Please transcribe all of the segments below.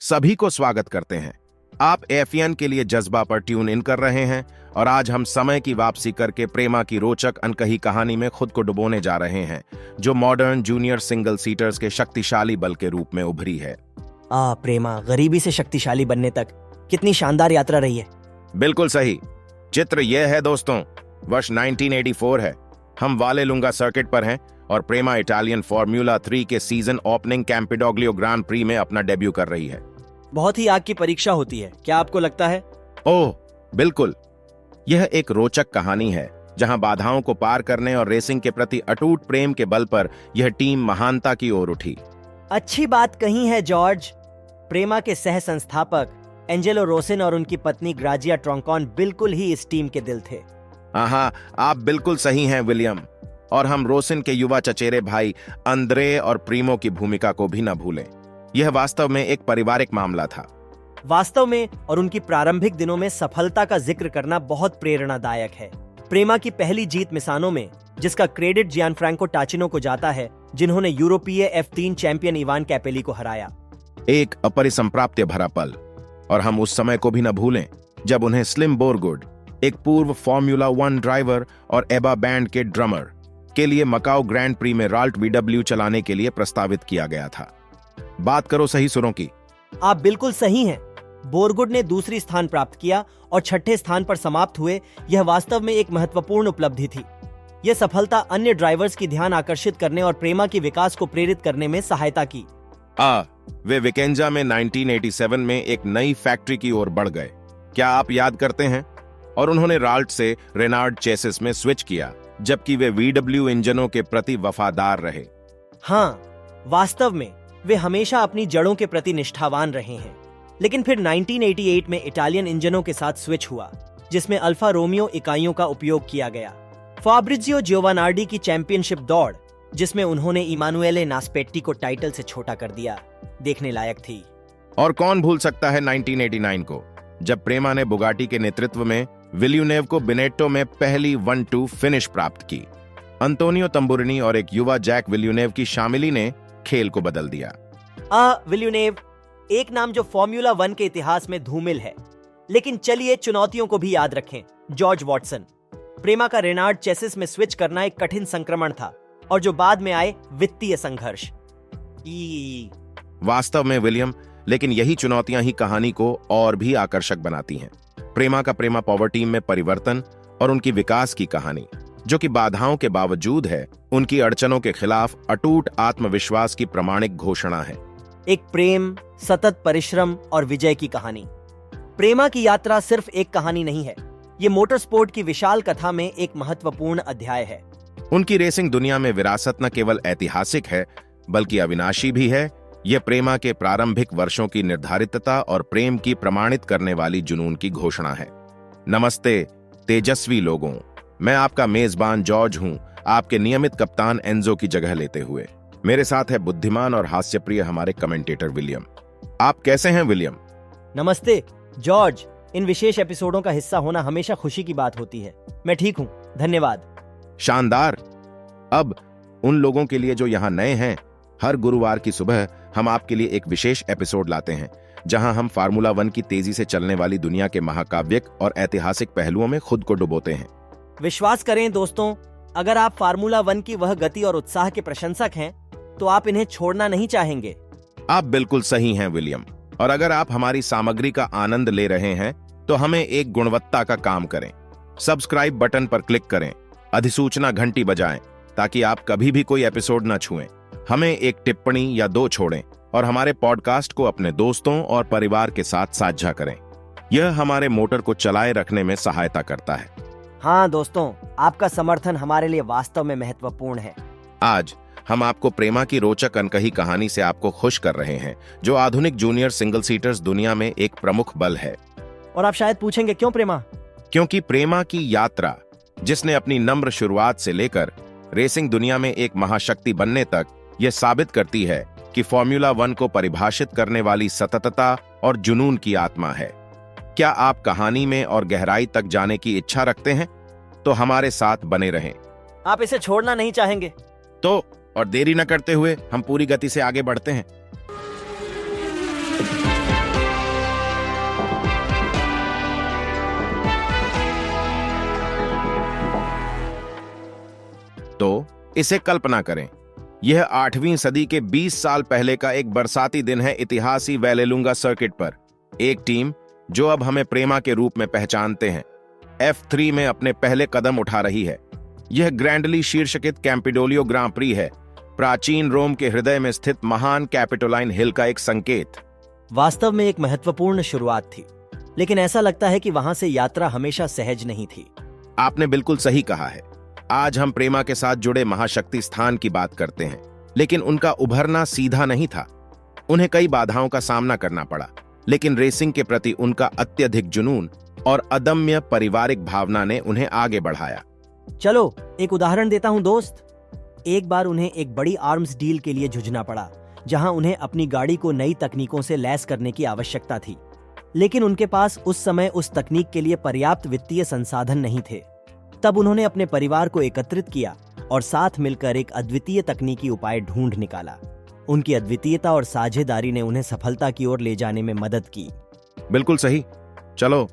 सभी को स्वागत करते हैं। आप F1 के लिए जज्बा पर ट्यून इन कर रहे हैं और आज हम समय की वापसी करके प्रेमा की रोचक अनकही कहानी में खुद को डुबोने जा रहे हैं, जो मॉडर्न जूनियर सिंगल सीटर्स के शक्तिशाली बल के रूप में उभरी है। प्रेमा गरीबी से शक्तिशाली बनने तक कितनी शानदार यात्रा रही है। बिल्कुल सही। चित्र यह है दोस्तों, वर्ष 1984 है। हम वालेलुंगा सर्किट पर हैं और प्रेमा इटालियन फॉर्मूला 3 के सीजन ओपनिंग कैंपिडोग्लियो ग्रांड प्री में अपना डेब्यू कर रही है। बहुत ही आग की परीक्षा होती है, क्या आपको लगता है? ओह बिल्कुल, यह एक रोचक कहानी है जहां बाधाओं को पार करने और रेसिंग के प्रति अटूट प्रेम के बल पर यह टीम महानता की ओर उठी। अच्छी बात कही है जॉर्ज। प्रेमा के सह संस्थापक एंजेलो रोसिन और उनकी पत्नी ग्राजिया ट्रॉन्कॉन बिल्कुल ही इस टीम के दिल थे। हाँ, आप बिल्कुल सही हैं विलियम। और हम रोसिन के युवा चचेरे भाई अंद्रे और प्रीमो की भूमिका को भी न भूलें। यह वास्तव में एक पारिवारिक मामला था। वास्तव में और उनकी प्रारंभिक दिनों में सफलता का जिक्र करना बहुत प्रेरणादायक है। प्रेमा की पहली जीत मिसानो में, जिसका क्रेडिट जियानफ्रांको टाचिनो को जाता है, जिन्होंने यूरोपीय F3 चैंपियन इवान कैपेली को हराया। एक अपरिसंप्राप्य भरा पल। और हम उस समय को भी न भूलें जब उन्हें स्लिम बोरगुड, एक पूर्व फॉर्मूला 1 ड्राइवर और एबा बैंड के ड्रमर, के लिए मकाओ ग्रैंड प्री में राल्ट VW चलाने के लिए प्रस्तावित किया गया था। बात करो सही सुरों की। आप बिल्कुल सही हैं। बोरगुड ने दूसरी स्थान प्राप्त किया और छठे स्थान पर समाप्त हुए। यह वास्तव में एक महत्वपूर्ण उपलब्धि थी। यह सफलता अन्य ड्राइवर्स की ध्यान आकर्षित करने और प्रेमा के विकास को प्रेरित करने में सहायता की। वे विकेंजा में 1987 में एक नई फैक्ट्री की ओर बढ़ गए, क्या आप याद करते हैं? और उन्होंने राल्ट से रेनार्ड चेसिस में स्विच किया, जबकि वे VW इंजनों के प्रति वफादार रहे। हाँ, वास्तव में वे हमेशा अपनी जड़ों के प्रति निष्ठावान रहे हैं। लेकिन फिर 1988 में इटालियन इंजनों के साथ स्विच हुआ, जिसमें अल्फा रोमियो इकाइयों का उपयोग किया गया। फाब्रिजियो जियोवानार्डी की चैंपियनशिप दौड़, जिसमें उन्होंने इमानुएले नास्पेट्टी को टाइटल से छोटा कर दिया, देखने लायक थी। और कौन भूल सकता है 1989 को, जब प्रेमा ने बुगाटी के नेतृत्व में विल्यूनेव को बिनेट्टो में पहली 1-2 फिनिश प्राप्त की। अंतोनियो तंबुरिनी और एक युवा जैक विल्यूनेव की शामिली ने खेल को बदल दिया। विल्यूनेव, एक नाम जो फॉर्मूला 1 के इतिहास में धूमिल है। लेकिन चलिए चुनौतियों को भी याद रखें। जॉर्ज वॉटसन, प्रेमा का रेनार्ड चेसिस में स्विच करना एक कठिन संक्रमण था, और जो बाद में आए वित्तीय संघर्ष। वास्तव में विलियम, लेकिन यही चुनौतियां ही कहानी को और भी आकर्षक बनाती हैं। प्रेमा का प्रेमा पावर टीम में परिवर्तन और उनकी विकास की कहानी, जो कि बाधाओं के बावजूद है, उनकी अड़चनों के खिलाफ अटूट आत्मविश्वास की प्रामाणिक घोषणा है। एक प्रेम, सतत परिश्रम और विजय की कहानी। प्रेमा की यात्रा सिर्फ एक कहानी नहीं है, ये मोटरस्पोर्ट की विशाल कथा में एक महत्वपूर्ण अध्याय है। उनकी रेसिंग दुनिया में विरासत न केवल ऐतिहासिक है, बल्कि अविनाशी भी है। यह प्रेमा के प्रारंभिक वर्षों की निर्धारितता और प्रेम की प्रमाणित करने वाली जुनून की घोषणा है। नमस्ते तेजस्वी लोगों, मैं आपका मेजबान जॉर्ज हूं, आपके नियमित कप्तान एंजो की जगह लेते हुए। मेरे साथ है बुद्धिमान और हास्यप्रिय हमारे कमेंटेटर विलियम। आप कैसे हैं विलियम? नमस्ते जॉर्ज। इन विशेष एपिसोडों का हिस्सा होना हमेशा खुशी की बात होती है। मैं ठीक हूं, धन्यवाद। शानदार। अब उन लोगों के लिए जो यहाँ नए हैं, हर गुरुवार की सुबह हम आपके लिए एक विशेष एपिसोड लाते हैं, जहां हम फार्मूला 1 की तेजी से चलने वाली दुनिया के महाकाव्यिक और ऐतिहासिक पहलुओं में खुद को डुबोते हैं। विश्वास करें दोस्तों, अगर आप फार्मूला 1 की वह गति और उत्साह के प्रशंसक हैं, तो आप इन्हें छोड़ना नहीं चाहेंगे। आप बिल्कुल सही हैं विलियम। और अगर आप हमारी सामग्री का आनंद ले रहे हैं, तो हमें एक गुणवत्ता का काम करें। सब्सक्राइब बटन पर क्लिक करें, अधिसूचना घंटी बजाएं, ताकि आप कभी भी कोई एपिसोड न छुएं। हमें एक टिप्पणी या 2 छोड़ें और हमारे पॉडकास्ट को अपने दोस्तों और परिवार के साथ साझा करें। यह हमारे मोटर को चलाए रखने में सहायता करता है। हाँ दोस्तों, आपका समर्थन हमारे लिए वास्तव में महत्वपूर्ण है। आज हम आपको प्रेमा की रोचक अनकही कहानी से आपको खुश कर रहे हैं, जो आधुनिक जूनियर सिंगल सीटर्स दुनिया में एक प्रमुख बल है। और आप शायद पूछेंगे, क्यों प्रेमा? क्योंकि प्रेमा की यात्रा, जिसने अपनी नम्र शुरुआत से लेकर रेसिंग दुनिया में एक महाशक्ति बनने तक, यह साबित करती है कि फॉर्मूला 1 को परिभाषित करने वाली सततता और जुनून की आत्मा है। क्या आप कहानी में और गहराई तक जाने की इच्छा रखते हैं? तो हमारे साथ बने रहें। आप इसे छोड़ना नहीं चाहेंगे। तो और देरी न करते हुए हम पूरी गति से आगे बढ़ते हैं। इसे कल्पना करें, यह 8वीं सदी के 20 साल पहले का एक बरसाती दिन है इतिहासी वेलेलुंगा सर्किट पर। एक टीम जो अब हमें प्रेमा के रूप में पहचानते हैं, F3 में अपने पहले कदम उठा रही है। यह ग्रैंडली शीर्षकित कैंपिडोलियो ग्रां प्री है, प्राचीन रोम के हृदय में स्थित महान कैपिटोलाइन हिल का एक संकेत। वास्तव में एक महत्वपूर्ण शुरुआत थी, लेकिन ऐसा लगता है कि वहां से यात्रा हमेशा सहज नहीं थी। आपने बिल्कुल सही कहा है। आज हम प्रेमा के साथ जुड़े महाशक्ति स्थान की बात करते हैं, लेकिन उनका उभरना सीधा नहीं था। उन्हें कई बाधाओं का सामना करना पड़ा, लेकिन रेसिंग के प्रति उनका अत्यधिक जुनून और अदम्य पारिवारिक भावना ने उन्हें आगे बढ़ाया। चलो एक उदाहरण देता हूं दोस्त। एक बार उन्हें एक बड़ी आर्म्स डील के लिए जूझना पड़ा, जहां उन्हें अपनी गाड़ी को नई तकनीकों से लैस करने की आवश्यकता थी, लेकिन उनके पास उस समय उस तकनीक के लिए पर्याप्त वित्तीय संसाधन नहीं थे। तब उन्होंने अपने परिवार को एकत्रित किया और साथ मिलकर एक अद्वितीय तकनीकी उपाय ढूंढ निकाला। उनकी अद्वितीयता और साझेदारी ने उन्हें सफलता की ओर ले जाने में मदद की। बिल्कुल सही। चलो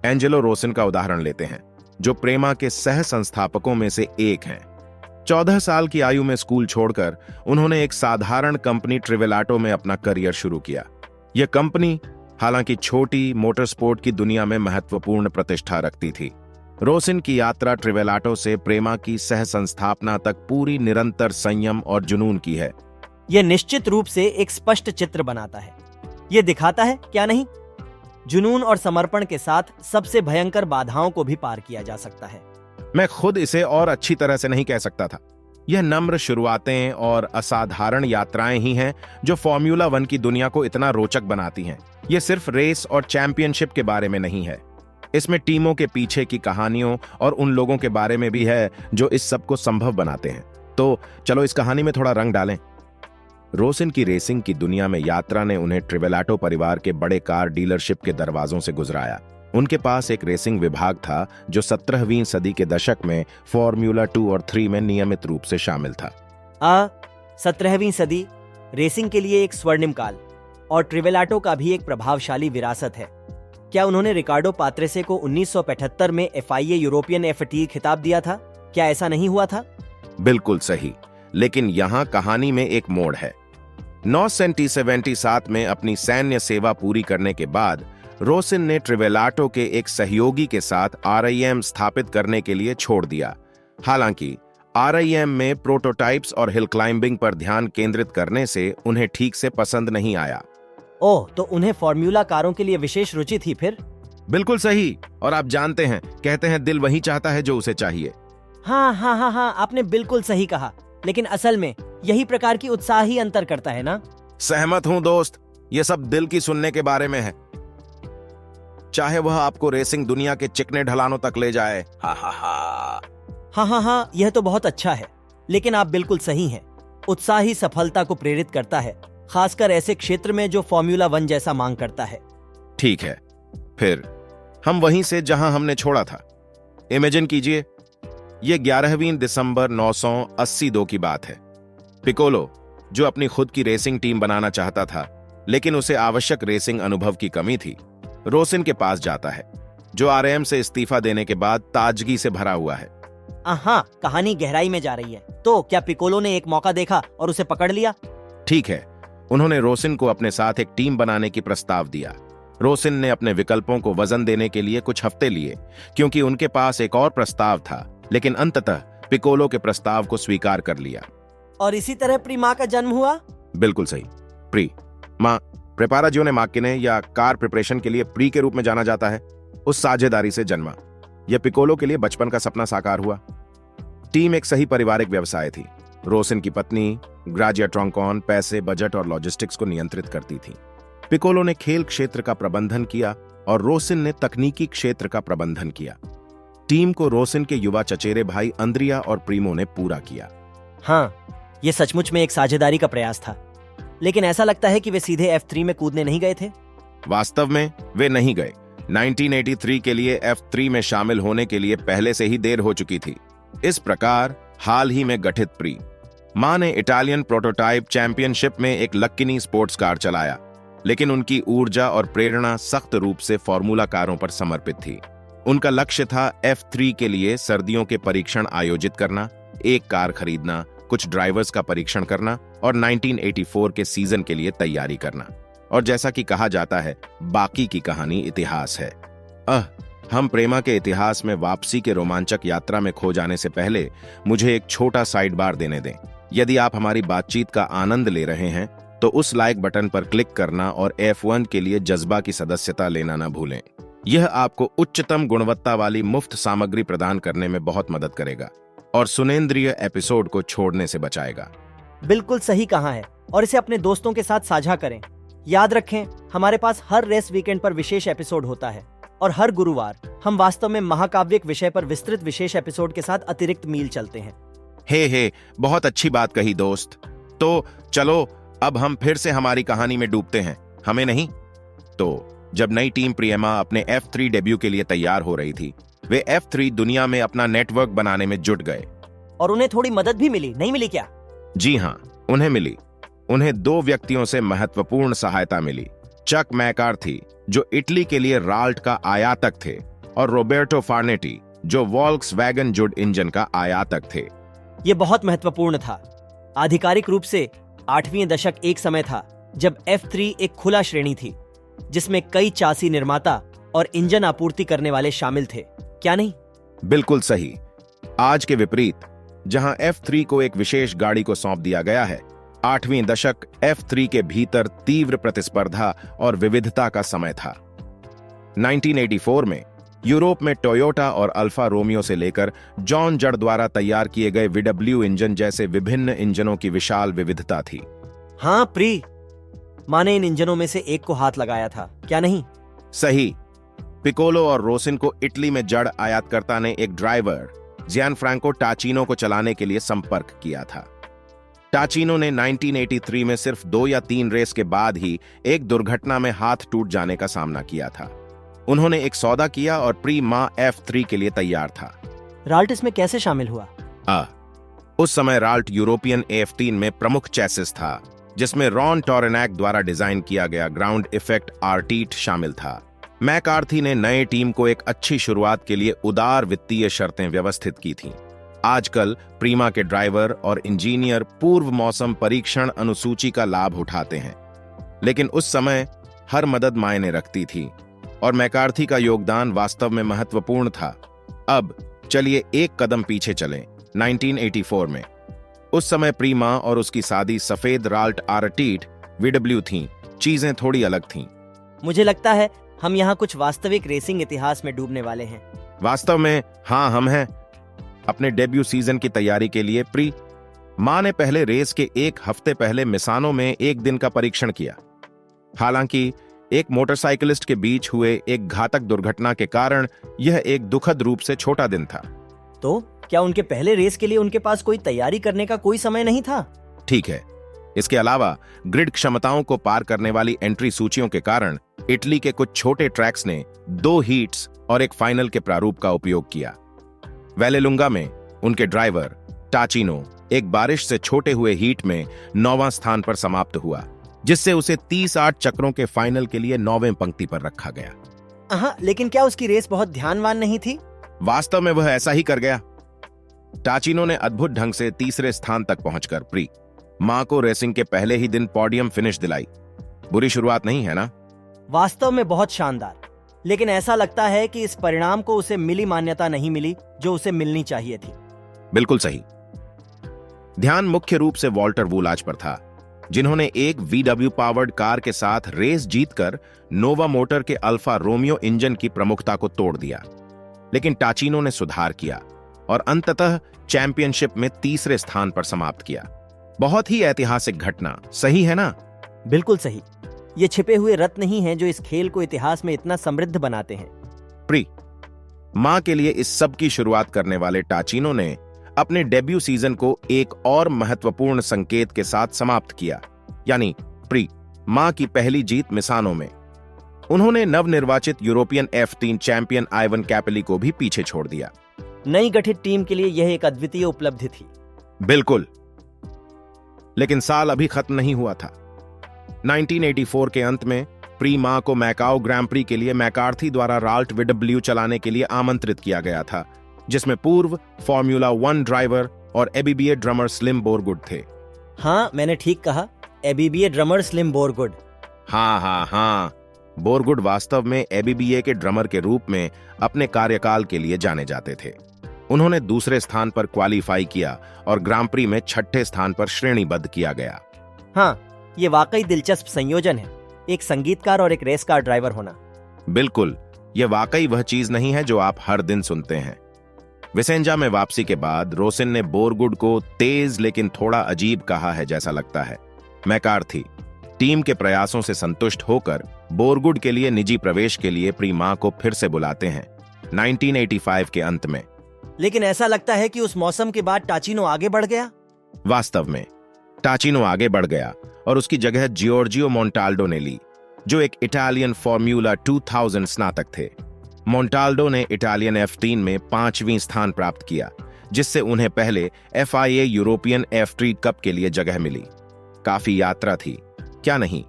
एंजेलो रोसिन का उदाहरण लेते हैं, जो प्रेमा के सह संस्थापकों में से एक हैं। 14 साल की आयु में स्कूल छोड़कर उन्होंने एक साधारण कंपनी ट्रिवेलाटो में अपना करियर शुरू किया। यह कंपनी हालांकि छोटी मोटरस्पोर्ट की दुनिया में महत्वपूर्ण प्रतिष्ठा रखती थी। रोसिन की यात्रा ट्रिवेलाटो से प्रेमा की सह संस्थापना तक पूरी निरंतर संयम और जुनून की है। यह निश्चित रूप से एक स्पष्ट चित्र बनाता है। यह दिखाता है, क्या नहीं, जुनून और समर्पण के साथ सबसे भयंकर बाधाओं को भी पार किया जा सकता है। मैं खुद इसे और अच्छी तरह से नहीं कह सकता था। यह नम्र शुरुआतें और असाधारण यात्राएं ही हैं जो फॉर्मूला 1 की दुनिया को इतना रोचक बनाती हैं। यह सिर्फ रेस और चैंपियनशिप के बारे में नहीं है, इसमें टीमों के पीछे की कहानियों और उन लोगों के बारे में भी है जो इस सब को संभव बनाते हैं। तो चलो इस कहानी में थोड़ा रंग डालें। रोसिन की रेसिंग की दुनिया में यात्रा ने उन्हें ट्रिवेलाटो परिवार के बड़े कार डीलरशिप के दरवाजों से गुजराया। उनके पास एक रेसिंग विभाग था जो 17वीं सदी के दशक में फॉर्मूला 2 और 3 में नियमित रूप से शामिल था। 17वीं सदी रेसिंग के लिए एक स्वर्णिम काल और ट्रिवेलाटो का भी एक प्रभावशाली विरासत है। क्या उन्होंने रिकार्डो पात्रेसे को 1975 में FIA यूरोपियन F1 खिताब दिया था? क्या ऐसा नहीं हुआ था? बिल्कुल सही, लेकिन यहाँ कहानी में एक मोड़ है। 1977 में अपनी सैन्य सेवा पूरी करने के बाद रोसिन ने ट्रिवेलाटो के एक सहयोगी के साथ RIM स्थापित करने के लिए छोड़ दिया। हालांकि RIM में प्रोटोटाइप्स और हिल क्लाइंबिंग पर ध्यान केंद्रित करने से उन्हें ठीक से पसंद नहीं आया। ओह, तो उन्हें फॉर्मूला कारों के लिए विशेष रुचि थी फिर? बिल्कुल सही। और आप जानते हैं, कहते हैं दिल वही चाहता है जो उसे चाहिए। हाँ, आपने बिल्कुल सही कहा। लेकिन असल में यही प्रकार की उत्साह ही अंतर करता है ना? सहमत हूं दोस्त, ये सब दिल की सुनने के बारे में है, चाहे वह आपको रेसिंग दुनिया के चिकने ढलानों तक ले जाए। हाँ, यह तो बहुत अच्छा है। लेकिन आप बिल्कुल सही हैं, उत्साह ही सफलता को प्रेरित करता है, खासकर ऐसे क्षेत्र में जो फॉर्मूला 1 जैसा मांग करता है। ठीक है, फिर हम वहीं से जहां हमने छोड़ा था। इमेजिन कीजिए, यह 11वीं दिसंबर 1982 की बात है। पिकोलो, जो अपनी खुद की रेसिंग टीम बनाना चाहता था, लेकिन उसे आवश्यक रेसिंग अनुभव की कमी थी, रोसिन के पास जाता है, जो RIM से इस्तीफा देने के बाद ताजगी से भरा हुआ है। कहानी गहराई में जा रही है। तो क्या पिकोलो ने एक मौका देखा और उसे पकड़ लिया? ठीक है, उन्होंने रोसिन को अपने साथ एक टीम बनाने की प्रस्ताव दिया। रोसिन ने अपने विकल्पों को वजन देने के लिए कुछ हफ्ते लिए, क्योंकि उनके पास एक और प्रस्ताव था, लेकिन अंततः पिकोलो के प्रस्ताव को स्वीकार कर लिया। और इसी तरह प्रीमा का जन्म हुआ? बिल्कुल सही। प्रीमा, प्रेपाराजियोने मार्किने या कार प्रिपरेशन के लिए प्री के रूप में जाना जाता है, उस साझेदारी से जन्मा। यह पिकोलो के लिए बचपन का सपना साकार हुआ। टीम एक सही पारिवारिक व्यवसाय थी। रोसिन की पत्नी ग्राजिया ट्रॉन्कॉन पैसे, बजट और लॉजिस्टिक्स को नियंत्रित करती थी। पिकोलो ने खेल क्षेत्र का प्रबंधन किया और रोसिन ने तकनीकी क्षेत्र का प्रबंधन किया। टीम को रोसिन के युवा चचेरे भाई अंद्रिया और प्रीमो ने पूरा किया। हाँ, यह सचमुच में एक साझेदारी का प्रयास था। लेकिन ऐसा लगता है कि वे सीधे F3 में कूदने नहीं गए थे। वास्तव में वे नहीं गए। 1983 के लिए F3 में शामिल होने के लिए पहले से ही देर हो चुकी थी। इस प्रकार हाल ही में गठित प्री मां ने इटालियन प्रोटोटाइप चैंपियनशिप में एक लक्किनी स्पोर्ट्स कार चलाया, लेकिन उनकी ऊर्जा और प्रेरणा सख्त रूप से फॉर्मूला कारों पर समर्पित थी। उनका लक्ष्य था F3 के लिए सर्दियों के परीक्षण आयोजित करना, एक कार खरीदना कुछ ड्राइवर्स का परीक्षण करना और 1984 के सीजन के लिए तैयारी करना। और जैसा कि कहा जाता है, बाकी की कहानी इतिहास है। हम प्रेमा के इतिहास में वापसी के रोमांचक यात्रा में खो जाने से पहले मुझे एक छोटा साइड बार देने दें। यदि आप हमारी बातचीत का आनंद ले रहे हैं तो उस लाइक बटन पर क्लिक करना और F1 के लिए जज्बा की सदस्यता लेना न भूलें। यह आपको उच्चतम गुणवत्ता वाली मुफ्त सामग्री प्रदान करने में बहुत मदद करेगा और सुनेंद्रिय एपिसोड को छोड़ने से बचाएगा। बिल्कुल सही कहा है, और इसे अपने दोस्तों के साथ साझा करें। याद रखें, हमारे पास हर रेस वीकेंड पर विशेष एपिसोड होता है और हर गुरुवार हम वास्तव में महाकाव्यिक विषय पर विस्तृत विशेष एपिसोड के साथ अतिरिक्त मील चलते हैं। हे बहुत अच्छी बात कही दोस्त। तो चलो अब हम फिर से हमारी कहानी में डूबते हैं, हमें नहीं? तो जब नई टीम प्रेमा अपने F3 डेब्यू के लिए तैयार हो रही थी, वे F3 दुनिया में अपना नेटवर्क बनाने में जुट गए। और उन्हें थोड़ी मदद भी मिली, नहीं मिली क्या? जी हाँ, उन्हें मिली। उन्हें 2 व्यक्तियों से महत्वपूर्ण सहायता मिली। चक मैकार्थी, जो इटली के लिए राल्ट का आयातक थे, और रोबर्टो फार्नेटी, जो वॉल्क्सवैगन जुड इंजन का आयातक थे। ये बहुत महत्वपूर्ण था। आधिकारिक रूप से 8वीं दशक एक समय था जब F3 एक खुला श्रेणी थी, जिसमें कई चासी निर्माता और इंजन आपूर्ति करने वाले शामिल थे, क्या नहीं? बिल्कुल सही। आज के विपरीत, जहां F3 को एक विशेष गाड़ी को सौंप दिया गया है, 8वीं दशक F3 के भीतर तीव्र प्रतिस्पर्धा और विविधता का समय था। 1984 में यूरोप में टोयोटा और अल्फा रोमियो से लेकर जॉन जड़ द्वारा तैयार किए गए VW इंजन जैसे विभिन्न इंजनों की विशाल विविधता थी। हाँ प्री, माने इन इंजनों में से एक को हाथ लगाया था, क्या नहीं? सही। पिकोलो और रोसिन को इटली में जड़ आयातकर्ता ने एक ड्राइवर जियानफ्रांको टाचिनो को चलाने के लिए संपर्क किया था। टाचिनो ने 1983 में सिर्फ 2 या 3 रेस के बाद ही एक दुर्घटना में हाथ टूट जाने का सामना किया था। उन्होंने एक सौदा किया और प्री माँ F3 के लिए तैयार था। राल्ट इसमें कैसे शामिल हुआ? उस समय राल्ट यूरोपियन AF3 में प्रमुख चैसिस था, जिसमें रॉन टोरेनैक द्वारा डिजाइन किया गया ग्राउंड इफेक्ट आर्टीट शामिल था। मैकार्थी ने नए टीम को एक अच्छी शुरुआत के लिए उदार वित्तीय शर्तें व्यवस्थित की थीं। आजकल प्रीमा के ड्राइवर और इंजीनियर पूर्व मौसम परीक्षण अनुसूची का लाभ उठाते हैं, लेकिन उस समय हर मदद मायने रखती थी और मैकार्थी का योगदान वास्तव में महत्वपूर्ण था। अब चलिए एक कदम पीछे चलें। 1984 में उस समय प्रीमा और उसकी सादी सफेद राल्ट आर्टीट VW थीं। चीजें थोड़ी अलग थीं। मुझे लगता है हम यहाँ कुछ वास्तविक रेसिंग इतिहास में डूबने वाले हैं। वास्तव में हाँ, हम हैं। अपने डेब्यू सीजन की तैयारी के लिए प्री माँ ने पहले रेस के 1 हफ्ते पहले मिसानो में 1 दिन का परीक्षण किया। हालांकि एक मोटरसाइकिलिस्ट के बीच हुए एक घातक दुर्घटना के कारण यह एक दुखद रूप से छोटा दिन था। तो क्या उनके पहले रेस के लिए उनके पास कोई तैयारी करने का कोई समय नहीं था? ठीक है। इसके अलावा ग्रिड क्षमताओं को पार करने वाली एंट्री सूचियों के कारण इटली के कुछ छोटे ट्रैक्स ने 2 हीट्स और एक फाइनल के प्रारूप का उपयोग किया। वेलेलुंगा में उनके ड्राइवर टाचिनो एक बारिश से छोटे हुए हीट में 9वां स्थान पर समाप्त हुआ, जिससे उसे 30-8 चक्रों के फाइनल के लिए 9वें पंक्ति पर रखा गया। लेकिन क्या उसकी रेस बहुत ध्यानवान नहीं थी? वास्तव में वह ऐसा ही कर गया। टाचिनो ने अद्भुत ढंग से 3रे स्थान तक पहुंचकर प्री माँ को रेसिंग के पहले ही दिन पोडियम फिनिश दिलाई। बुरी शुरुआत नहीं है ना? वास्तव में बहुत शानदार, लेकिन ऐसा लगता है कि इस परिणाम को उसे मिली मान्यता नहीं मिली जो उसे मिलनी चाहिए थी। बिल्कुल सही। ध्यान मुख्य रूप से वॉल्टर वूलाच पर था, जिन्होंने एक VW पावर्ड कार के साथ रेस जीतकर नोवा मोटर के अल्फा रोमियो इंजन की प्रमुखता को तोड़ दिया। लेकिन टाचिनो ने सुधार किया और अंततः चैंपियनशिप में 3रे स्थान पर समाप्त किया। बहुत ही ऐतिहासिक घटना, सही है ना? बिल्कुल सही। ये छिपे हुए रत्न ही हैं जो इस खेल को इतिहास में इतना समृद्ध बनाते हैं। प्री माँ के लिए इस सब की शुरुआत करने वाले टाचिनो ने अपने डेब्यू सीजन को एक और महत्वपूर्ण संकेत के साथ समाप्त किया, यानी प्री माँ की पहली जीत मिसानो में। उन्होंने नवनिर्वाचित यूरोपियन F3 चैंपियन आइवन कैपेली को भी पीछे छोड़ दिया। नई गठित टीम के लिए यह एक अद्वितीय उपलब्धि थी। बिल्कुल, लेकिन साल अभी खत्म नहीं हुआ था। 1984 के अंत में प्री माँ को मैकाओ ग्रां प्री के लिए मैकार्थी द्वारा राल्ट VW चलाने के लिए आमंत्रित किया गया था, जिसमें पूर्व फॉर्मूला 1 ड्राइवर और एबीबीए ड्रमर स्लिम बोरगुड थे। हाँ, मैंने ठीक कहा, एबीबीए ड्रमर स्लिम बोरगुड। हाँ, बोरगुड वास्तव में एबीबीए के ड्रमर के रूप में अपने कार्यकाल के लिए जाने जाते थे। उन्होंने दूसरे स्थान पर क्वालिफाई किया और ग्रां प्री में छठे स्थान पर श्रेणीबद्ध किया गया। हाँ, ये वाकई दिलचस्प संयोजन है, एक संगीतकार और एक रेस कार ड्राइवर होना। बिल्कुल, यह वाकई वह चीज नहीं है जो आप हर दिन सुनते हैं। विसेंजा में वापसी के बाद रोसिन ने बोरगुड को तेज लेकिन थोड़ा अजीब कहा है जैसा लगता है। मैकार्थी टीम के प्रयासों से संतुष्ट होकर बोरगुड के लिए निजी प्रवेश के लिए प्रीमा को फिर से बुलाते हैं 1985 के अंत में। लेकिन ऐसा लगता है कि उस मौसम के बाद टाचिनो आगे बढ़ गया। वास्तव में टाचिनो आगे बढ़ गया और उसकी जगह जियोर्जियो मोंटाल्डो ने ली, जो एक इटालियन फॉर्मूला 2000 स्नातक थे। मोंटाल्डो ने इटालियन F3 में 5वीं स्थान प्राप्त किया, जिससे उन्हें पहले FIA यूरोपियन F3 कप के लिए जगह मिली। काफी यात्रा थी, क्या नहीं?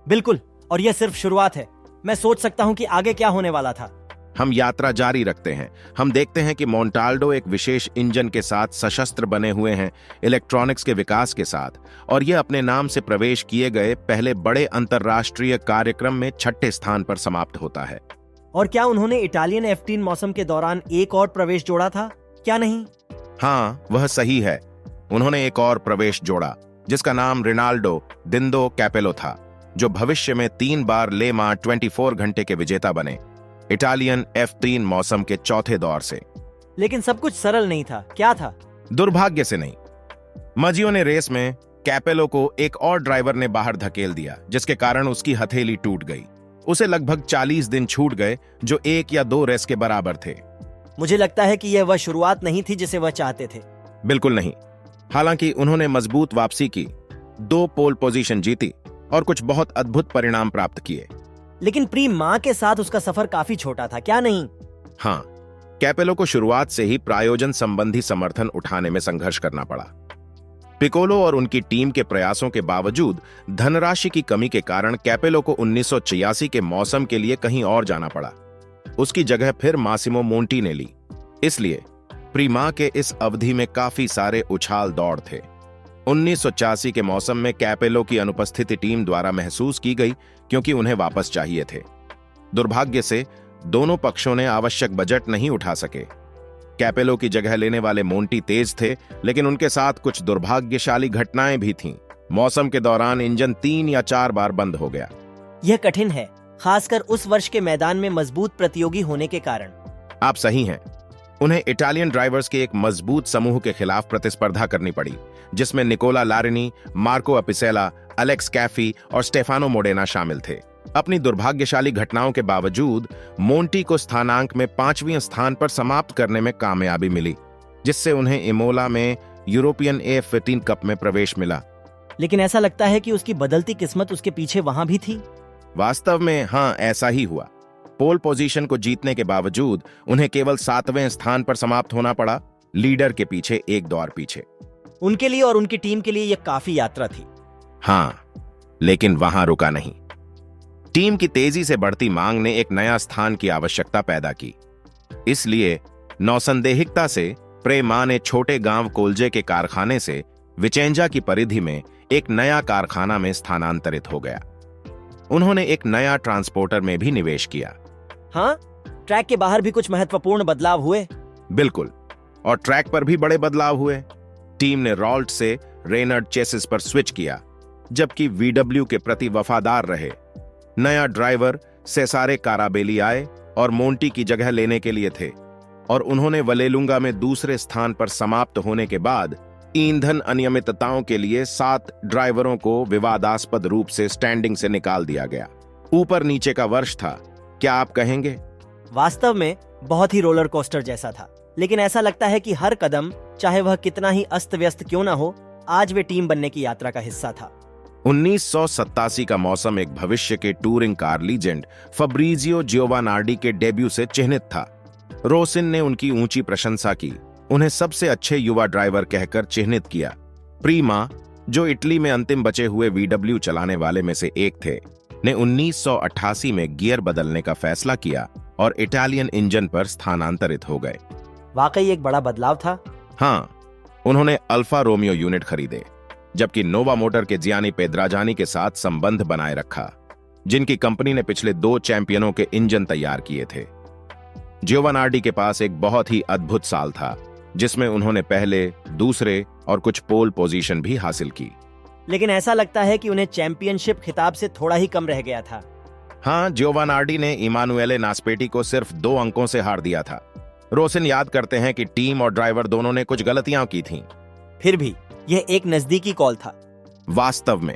बिल्कुल, और यह सिर्फ शुरुआत है। मैं सोच सकता हूं कि आगे क्या होने वाला था। हम यात्रा जारी रखते हैं। हम देखते हैं कि मोंटाल्डो एक विशेष इंजन के साथ सशस्त्र बने हुए हैं, इलेक्ट्रॉनिक्स के विकास के साथ, और यह अपने नाम से प्रवेश किए गए पहले बड़े अंतर्राष्ट्रीय कार्यक्रम में छठे स्थान पर समाप्त होता है। और क्या उन्होंने इटालियन F3 मौसम के दौरान एक और प्रवेश जोड़ा था, क्या नहीं? हाँ, वह सही है। उन्होंने एक और प्रवेश जोड़ा जिसका नाम रिनाल्डो दिंदो कैपेलो था, जो भविष्य में 3 बार ले मां 24 घंटे के विजेता बने, इटालियन F3 मौसम के चौथे दौर से। लेकिन सब कुछ सरल नहीं था, क्या था? दुर्भाग्य से नहीं। मजियो ने रेस में कैपेलो को एक और ड्राइवर ने बाहर धकेल दिया, जिसके कारण उसकी हथेली टूट गई। उसे लगभग 40 दिन छूट गए, जो 1 या 2 रेस के बराबर थे। मुझे लगता है कि यह वह शुरुआत नहीं थी जिसे वह चाहते थे। बिल्कुल नहीं। हालांकि उन्होंने मजबूत वापसी की, 2 पोल पोजीशन जीती और कुछ बहुत अद्भुत परिणाम प्राप्त किए। लेकिन प्रीमा के साथ उसका सफर काफी छोटा था, क्या नहीं? हाँ, कैपेलो को शुरुआत से ही प्रायोजन संबंधी समर्थन उठाने में संघर्ष करना पड़ा। पिकोलो और उनकी टीम के प्रयासों के बावजूद धनराशि की कमी के कारण कैपेलो को 1986 के मौसम के लिए कहीं और जाना पड़ा। उसकी जगह फिर मासिमो मोंटी ने ली। इसलिए प्रीमा के इस अवधि में काफी सारे उछाल दौड़ थे। 1986 के मौसम में कैपेलो की अनुपस्थिति टीम द्वारा महसूस की गई, क्योंकि उन्हें वापस चाहिए थे। दुर्भाग्य से दोनों पक्षों ने आवश्यक बजट नहीं उठा सके। कैपेलो की जगह लेने वाले मोंटी तेज थे, लेकिन उनके साथ कुछ दुर्भाग्यशाली घटनाएं भी थीं। मौसम के दौरान इंजन 3 या 4 बार बंद हो गया। यह कठिन है, खासकर उस वर्ष के मैदान में मजबूत प्रतियोगी होने के कारण। आप सही हैं। उन्हें इटालियन ड्राइवर्स के एक मजबूत समूह के खिलाफ प्रतिस्पर्धा करनी पड़ी, जिसमें निकोला लारिनी, मार्को अपिसेला, अलेक्स कैफी और स्टेफानो मोडेना शामिल थे। अपनी दुर्भाग्यशाली घटनाओं के बावजूद मोंटी को स्थानांक में 5वें स्थान पर समाप्त करने में कामयाबी मिली, जिससे उन्हें इमोला में यूरोपियन F15 कप में प्रवेश मिला। लेकिन ऐसा लगता है कि उसकी बदलती किस्मत उसके पीछे वहां भी थी। वास्तव में हाँ, ऐसा ही हुआ। पोल पोजीशन को जीतने के बावजूद उन्हें केवल 7वें स्थान पर समाप्त होना पड़ा, लीडर के पीछे 1 दौर पीछे। उनके लिए और उनकी टीम के लिए यह काफी यात्रा थी। हाँ, लेकिन वहां रुका नहीं। टीम की तेजी से बढ़ती मांग ने एक नया स्थान की आवश्यकता पैदा की। इसलिए नौसंदेहिकता से प्रेमा ने छोटे गांव कोल्जे के कारखाने से विचेंजा की परिधि में एक नया कारखाना में स्थानांतरित हो गया। उन्होंने एक नया ट्रांसपोर्टर में भी निवेश किया। हाँ, ट्रैक के बाहर भी कुछ महत्वपूर्ण बदलाव हुए। बिल्कुल, और ट्रैक पर भी बड़े बदलाव हुए। टीम ने रॉल्ट से रेनर्ड चेसिस पर स्विच किया, जबकि VW के प्रति वफादार रहे। नया ड्राइवर सेसारे काराबेली आए और मोंटी की जगह लेने के लिए थे, और उन्होंने वलेलुंगा में दूसरे स्थान पर समाप्त होने के बाद ईंधन अनियमितताओं के लिए 7 ड्राइवरों को विवादास्पद रूप से स्टैंडिंग से निकाल दिया गया। ऊपर नीचे का वर्ष था, क्या आप कहेंगे? वास्तव में बहुत ही रोलर कोस्टर जैसा था, लेकिन ऐसा लगता है कि हर कदम, चाहे वह कितना ही अस्त व्यस्त क्यों ना हो, आज वे टीम बनने की यात्रा का हिस्सा था। 1987 का मौसम एक भविष्य के टूरिंग कार लीजेंड फब्रिजियो जियोवानार्डी के डेब्यू से चिन्हित था। रोसिन ने उनकी ऊंची प्रशंसा की, उन्हें सबसे अच्छे युवा ड्राइवर कहकर चिन्हित किया। प्रीमा, जो इटली में अंतिम बचे हुए VW चलाने वाले में से एक थे, ने 1988 में गियर बदलने का फैसला किया और इटालियन इंजन पर स्थानांतरित हो गए। वाकई एक बड़ा बदलाव था। हाँ, उन्होंने अल्फा रोमियो यूनिट खरीदे, जबकि नोवा मोटर के जियानी पेद्राजानी के साथ संबंध बनाए रखा, जिनकी कंपनी ने पिछले 2 चैंपियनों के इंजन तैयार किए थे। जियोवानार्डी के पास एक बहुत ही अद्भुत साल था, जिसमें उन्होंने पहले, दूसरे और कुछ पोल पोजीशन भी हासिल की। लेकिन ऐसा लगता है कि उन्हें चैंपियनशिप खिताब से थोड़ा ही कम रह गया था। हाँ, जियोवानार्डी ने इमानुएले नास्पेटी को सिर्फ 2 अंकों से हार दिया था। रोसिन याद करते हैं कि टीम और ड्राइवर दोनों ने कुछ गलतियां की थीं। फिर भी यह एक नजदीकी कॉल था। वास्तव में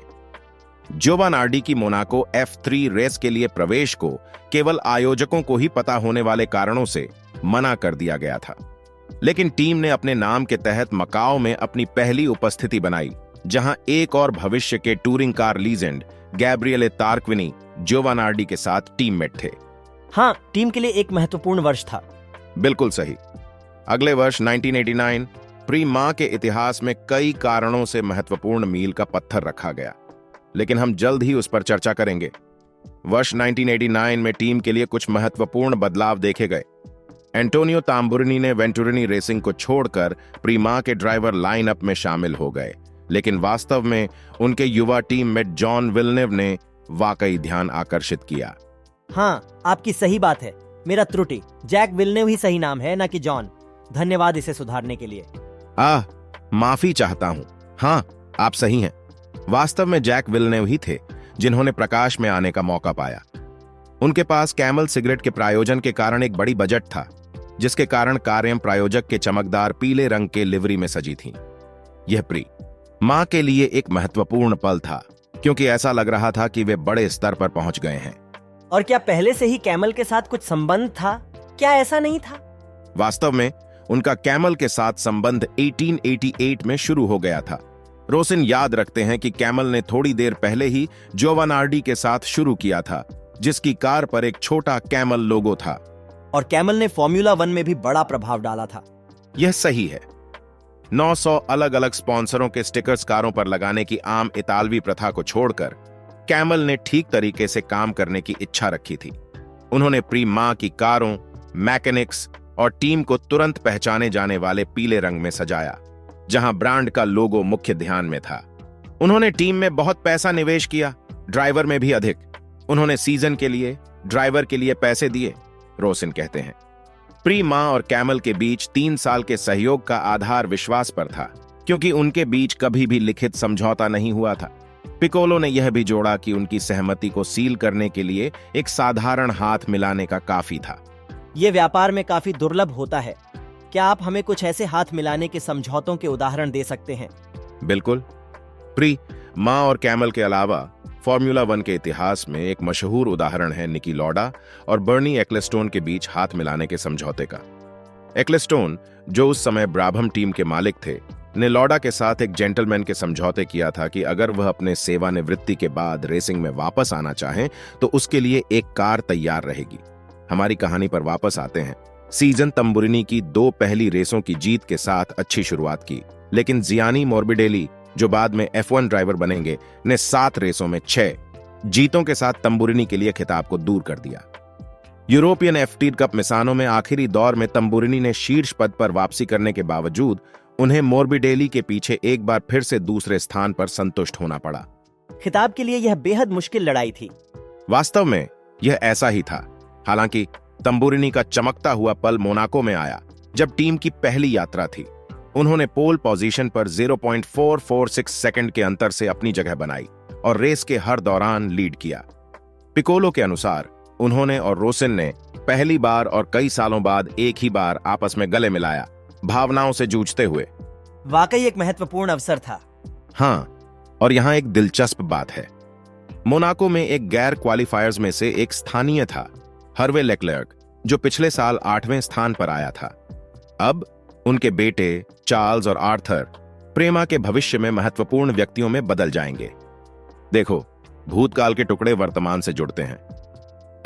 जियोवानार्डी की मोनाको F3 रेस के लिए प्रवेश को केवल आयोजकों को ही पता होने वाले कारणों से मना कर दिया गया था, लेकिन टीम ने अपने नाम के तहत मकाओ में अपनी पहली उपस्थिति बनाई, जहां एक और भविष्य के टूरिंग कार लीजेंड गैब्रिएले तार्क्विनी जियोवानार्डी के साथ टीममेट थे। हाँ, टीम के लिए एक महत्वपूर्ण वर्ष था। बिल्कुल सही। अगले वर्ष 1989 प्रीमा के इतिहास में कई कारणों से महत्वपूर्ण मील का पत्थर रखा गया, लेकिन हम जल्द ही उस पर चर्चा करेंगे। वर्ष 1989 में टीम के लिए कुछ महत्वपूर्ण बदलाव देखे गए। एंटोनियो ताम्बुरिनी ने वेंटुरिनी रेसिंग को छोड़कर प्रीमा के ड्राइवर लाइनअप में शामिल हो गए, लेकिन वास्तव में उनके युवा टीममेट जॉन विल्नेव ने वाकई ध्यान आकर्षित किया। हाँ, आपकी सही बात है। मेरा त्रुटि, जैक विल्नेव ही सही नाम है, ना कि जॉन। धन्यवाद इसे सुधारने के लिए। माफी चाहता हूं। हाँ, आप सही हैं। वास्तव में जैक विल्नेव ही थे जिन्होंने प्रकाश में आने का मौका पाया। उनके पास कैमल सिगरेट के प्रायोजन के कारण एक बड़ी बजट था, जिसके कारण कारें प्रायोजक के चमकदार पीले रंग के लिवरी में सजी थीं। यह प्री मां के लिए एक महत्वपूर्ण पल था, क्योंकि ऐसा लग रहा था कि वे बड़े स्तर पर पहुंच गए हैं। और क्या पहले से ही कैमल के साथ कुछ संबंध था? क्या ऐसा नहीं था? वास्तव में उनका कैमल के साथ संबंध 1888 में शुरू हो गया था। रोसिन याद रखते हैं कि कैमल ने थोड़ी देर पहले ही जियोवानार्डी के साथ शुरू किया था, जिसकी कार पर एक छोटा कैमल लोगो था। और कैमल ने फॉर्मूला 1 में भी बड़ा प्रभाव डाला था। यह सही है। 900 अलग अलग स्पॉन्सरों के स्टिकर्स कारों पर लगाने की आम इतालवी प्रथा को छोड़कर कैमल ने ठीक तरीके से काम करने की इच्छा रखी थी। उन्होंने प्रीमा की कारों, मैकेनिक्स और टीम को तुरंत पहचाने जाने वाले पीले रंग में सजाया, जहां ब्रांड का लोगो मुख्य ध्यान में था। उन्होंने टीम में बहुत पैसा निवेश किया, ड्राइवर में भी अधिक। उन्होंने सीजन के लिए, ड्राइवर के लिए पैसे दिए, रोसिन कहते हैं। प्रीमा और कैमल के बीच 3 साल के सहयोग का आधार विश्वास पर था, क्योंकि उनके बीच कभी भी लिखित समझौता नहीं हुआ था। पिकोलो ने यह भी जोड़ा कि उनकी सहमति को सील करने के लिए एक साधारण हाथ मिलाने का काफी था। यह व्यापार में काफी दुर्लभ होता है। क्या आप हमें कुछ ऐसे हाथ मिलाने के समझौतों के उदाहरण दे सकते हैं? बिल्कुल। प्रीमा और कैमल के अलावा फॉर्मूला 1 के इतिहास में एक मशहूर उदाहरण है निकी लॉडा और बर्नी एक्लेस्टोन के बीच हाथ मिलाने के समझौते का। एक्लेस्टोन, जो उस समय ब्राभम टीम के मालिक थे, ने लॉडा के साथ एक जेंटलमैन के समझौते किया था कि अगर वह अपने सेवानिवृत्ति के बाद रेसिंग में वापस आना चाहें तो उसके लिए एक कार तैयार रहेगी। हमारी कहानी पर वापस आते हैं। सीजन तंबुरिनी की 2 पहली रेसों की जीत के साथ अच्छी शुरुआत की, लेकिन जियानी मोर्बिडेली, जो बाद में F1 ड्राइवर बनेंगे, ने 7 रेसों में 6 जीतों के साथ तंबुरिनी के लिए खिताब को दूर कर दिया। यूरोपियन F1 कप मिसानो में आखिरी दौर में तंबुरिनी ने शीर्ष पद पर वापसी करने के बावजूद उन्हें मोर्बिडेली के पीछे एक बार फिर से दूसरे स्थान पर संतुष्ट होना पड़ा। खिताब के लिए यह बेहद मुश्किल लड़ाई थी। वास्तव में यह ऐसा ही था। हालांकि तंबुरिनी का चमकता हुआ पल मोनाको में आया, जब टीम की पहली यात्रा थी। उन्होंने पोल पोजीशन पर 0.446 सेकंड के अंतर से अपनी जगह बनाई और रेस के हर दौरान लीड किया। पिकोलो के अनुसार उन्होंने और रोसिन ने पहली बार और कई सालों बाद एक ही बार आपस में गले मिलाया, भावनाओं से जूझते हुए। वाकई एक महत्वपूर्ण अवसर था। हाँ, और यहां एक दिलचस्प बात है। मोनाको में एक गैर क्वालिफायर्स में से एक स्थानीय था, हर्वे लेक्लर्क, जो पिछले साल 8वें स्थान पर आया था। अब उनके बेटे चार्ल्स और आर्थर प्रेमा के भविष्य में महत्वपूर्ण व्यक्तियों में बदल जाएंगे। देखो, भूतकाल के टुकड़े वर्तमान से जुड़ते हैं।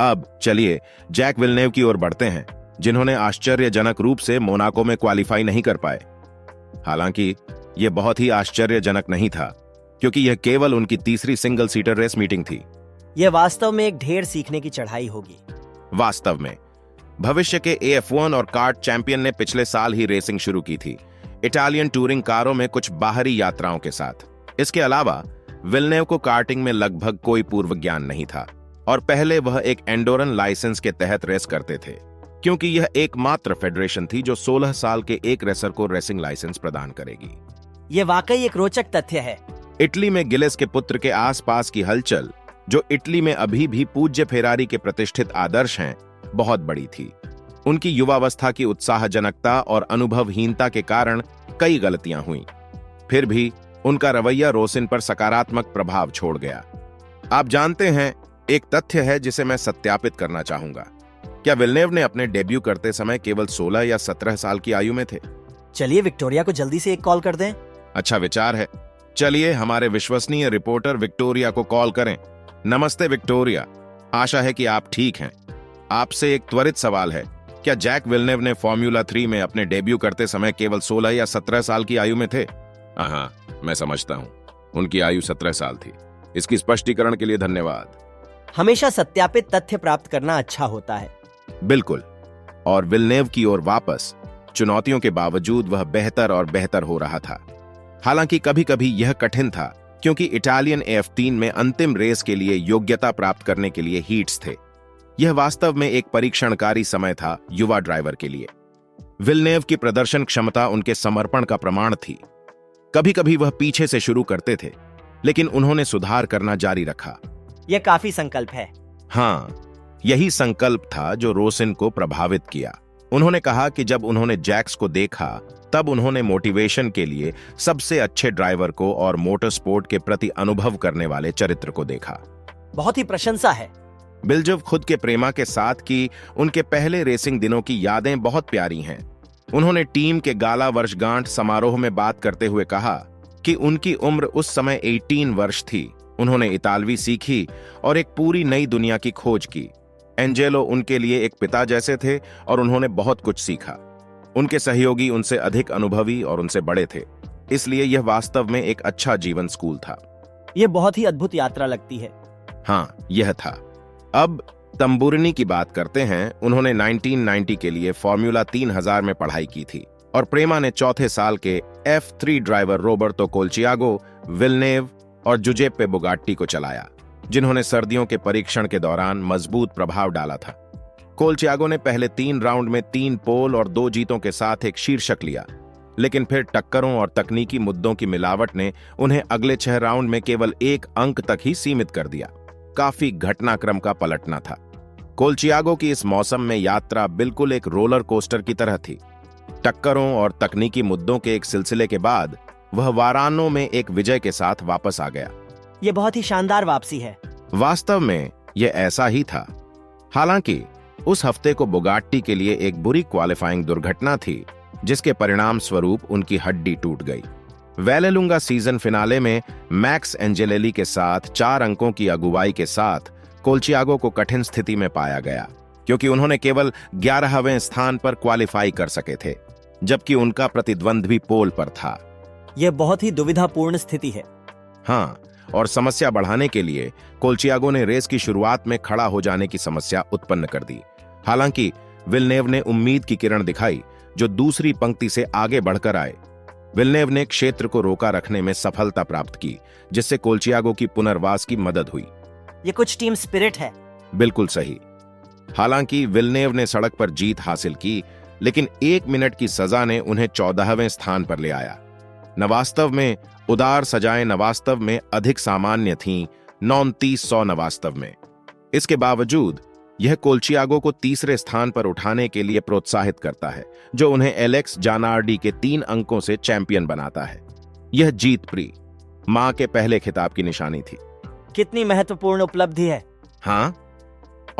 अब चलिए जैक विल्नेव की ओर बढ़ते हैं, जिन्होंने आश्चर्यजनक रूप से मोनाको में क्वालिफाई नहीं कर पाए। हालांकि यह बहुत ही आश्चर्यजनक नहीं था, क्योंकि यह केवल उनकी तीसरी सिंगल सीटर रेस मीटिंग थी। यह वास्तव में एक ढेर सीखने की चढ़ाई होगी। वास्तव में भविष्य के AF1 और कार्ट चैंपियन ने पिछले साल ही रेसिंग शुरू की थी। इटालियन टूरिंग कारों में कुछ बाहरी यात्राओं के साथ। इसके अलावा विल्नेव को कार्टिंग में लगभग कोई पूर्व ज्ञान नहीं था और पहले वह एक एंडोरन लाइसेंस के तहत रेस करते थे, क्योंकि यह एकमात्र फेडरेशन थी जो 16 साल के एक रेसर को रेसिंग लाइसेंस प्रदान करेगी। ये वाकई एक रोचक तथ्य है। इटली में गिलेस के पुत्र के आसपास की हलचल, जो इटली में अभी भी पूज्य फेरारी के प्रतिष्ठित आदर्श हैं, बहुत बड़ी थी। उनकी युवावस्था की उत्साहजनकता और अनुभवहीनता के कारण कई गलतियां हुईं। फिर भी उनका रवैया रोसिन पर सकारात्मक प्रभाव छोड़ गया। आप जानते हैं, एक तथ्य है जिसे मैं सत्यापित करना चाहूंगा। क्या विल्नेव ने अपने डेब्यू करते समय केवल 16 या 17 साल की आयु में थे? चलिए विक्टोरिया को जल्दी से एक कॉल कर दें। अच्छा विचार है। चलिए हमारे विश्वसनीय रिपोर्टर विक्टोरिया को कॉल करें। नमस्ते विक्टोरिया, आशा है कि आप ठीक हैं। आपसे एक त्वरित सवाल है, क्या जैक विल्नेव ने फॉर्मूला 3 में अपने डेब्यू करते समय केवल 16 या 17 साल की आयु में थे? हाँ, मैं समझता हूँ, उनकी आयु 17 साल थी। इसकी स्पष्टीकरण के लिए धन्यवाद। हमेशा सत्यापित तथ्य प्राप्त करना अच्छा होता है। बिल्कुल। और विल्नेव की ओर वापस, चुनौतियों के बावजूद वह बेहतर और बेहतर हो रहा था। हालांकि कभी कभी यह कठिन था, क्योंकि इटालियन F3 में अंतिम रेस के लिए योग्यता प्राप्त करने के लिए हीट्स थे। यह वास्तव में एक परीक्षणकारी समय था युवा ड्राइवर के लिए। विल्नेव की प्रदर्शन क्षमता उनके समर्पण का प्रमाण थी। कभी कभी वह पीछे से शुरू करते थे, लेकिन उन्होंने सुधार करना जारी रखा। यह काफी संकल्प है। हाँ, यही संकल्प था जो रोसिन को प्रभावित किया। उन्होंने कहा कि जब उन्होंने जैक्स को देखा, तब उन्होंने मोटिवेशन के लिए सबसे अच्छे ड्राइवर को और मोटर स्पोर्ट के प्रति अनुभव करने वाले चरित्र को देखा। बहुत ही प्रशंसा है। बिल्जव खुद के प्रेमा के साथ की उनके पहले रेसिंग दिनों की यादें बहुत प्यारी हैं। उन्होंने टीम के गाला वर्षगांठ समारोह में बात करते हुए कहा कि उनकी उम्र उस समय 18 वर्ष थी। उन्होंने इतालवी सीखी और एक पूरी नई दुनिया की खोज की। एंजेलो उनके लिए एक पिता जैसे थे और उन्होंने बहुत कुछ सीखा। उनके सहयोगी उनसे अधिक अनुभवी और उनसे बड़े थे, इसलिए यह वास्तव में एक अच्छा जीवन स्कूल था। यह बहुत ही अद्भुत यात्रा लगती है। हाँ, यह था। अब तंबूरिनी की बात करते हैं। उन्होंने 1990 के लिए फॉर्मूला 3000 में पढ़ाई की थी और प्रेमा ने चौथे साल के F3 ड्राइवर रोबर्टो कोल्चियागो, विल्नेव और जुजेप्पे बुगाट्टी को चलाया, जिन्होंने सर्दियों के परीक्षण के दौरान मजबूत प्रभाव डाला था। कोल्चियागो ने पहले 3 राउंड में 3 पोल और 2 जीतों के साथ एक शीर्षक लिया, लेकिन फिर टक्करों और तकनीकी मुद्दों की मिलावट ने उन्हें अगले 6 राउंड में केवल 1 अंक तक ही सीमित कर दिया। काफी घटनाक्रम का पलटना था। कोल्चियागो की इस मौसम में यात्रा बिल्कुल एक रोलर कोस्टर की तरह थी। टक्करों और तकनीकी मुद्दों के एक सिलसिले के बाद वह वारानो में एक विजय के साथ वापस आ गया। यह बहुत ही शानदार वापसी है। वास्तव में यह ऐसा ही था। हालांकि उस हफ्ते को बुगाट्टी के लिए एक बुरी क्वालिफाइंग दुर्घटना थी, जिसके परिणाम स्वरूप उनकी हड्डी टूट गई। वेलेलुंगा सीजन फिनाले में मैक्स एंजेलेली के साथ 4 अंकों की अगुवाई के साथ कोल्चियागो को कठिन स्थिति में पाया गया, क्योंकि उन्होंने केवल 11वें स्थान पर क्वालिफाई कर सके थे, जबकि उनका प्रतिद्वंद्वी पोल पर था। यह बहुत ही दुविधापूर्ण स्थिति है। हाँ, और समस्या बढ़ाने के लिए कोल्चियागो ने रेस की शुरुआत में खड़ा हो जाने की समस्या उत्पन्न कर दी। हालांकि विल्नेव ने उम्मीद की किरण दिखाई, जो दूसरी पंक्ति से आगे बढ़कर आए। विल्नेव ने क्षेत्र को रोका रखने में सफलता प्राप्त की, जिससे कोल्चियागो की पुनर्वास की मदद हुई। ये कुछ टीम स्पिरिट है। बिल्कुल सही। हालांकि विल्नेव ने सड़क पर जीत हासिल की, लेकिन 1 मिनट की सजा ने उन्हें 14वें स्थान पर ले आया। न वास्तव में उदार सजाएं न वास्तव में अधिक सामान्य थीं, 3900 न वास्तव में। इसके बावजूद यह कोल्चियागो को तीसरे स्थान पर उठाने के लिए प्रोत्साहित करता है, जो उन्हें एलेक्स जानार्डी के 3 अंकों से चैंपियन बनाता है। यह जीत प्री मां के पहले खिताब की निशानी थी। कितनी महत्वपूर्ण उपलब्धि है। हाँ,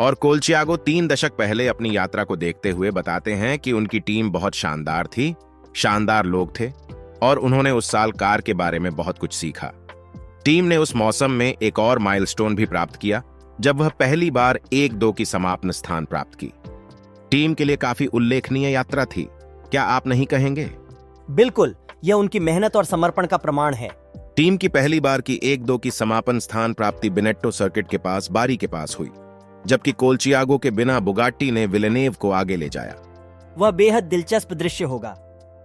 और कोल्चियागो 3 दशक पहले अपनी यात्रा को देखते हुए बताते हैं कि उनकी टीम बहुत शानदार थी, शानदार लोग थे, और उन्होंने उस साल कार के बारे में बहुत कुछ सीखा। टीम ने उस मौसम में एक और माइलस्टोन भी प्राप्त किया, जब वह पहली बार 1-2 की समापन स्थान प्राप्त की। टीम के लिए काफी उल्लेखनीय यात्रा थी, क्या आप नहीं कहेंगे? बिल्कुल, यह उनकी मेहनत और समर्पण का प्रमाण है। टीम की पहली बार की 1-2 की समापन स्थान प्राप्ति बेनेट्टो सर्किट के पास बारी के पास हुई, जबकि कोल्चियागो के बिना बुगाट्टी ने विलेनेव को आगे ले जाया। वह बेहद दिलचस्प दृश्य होगा।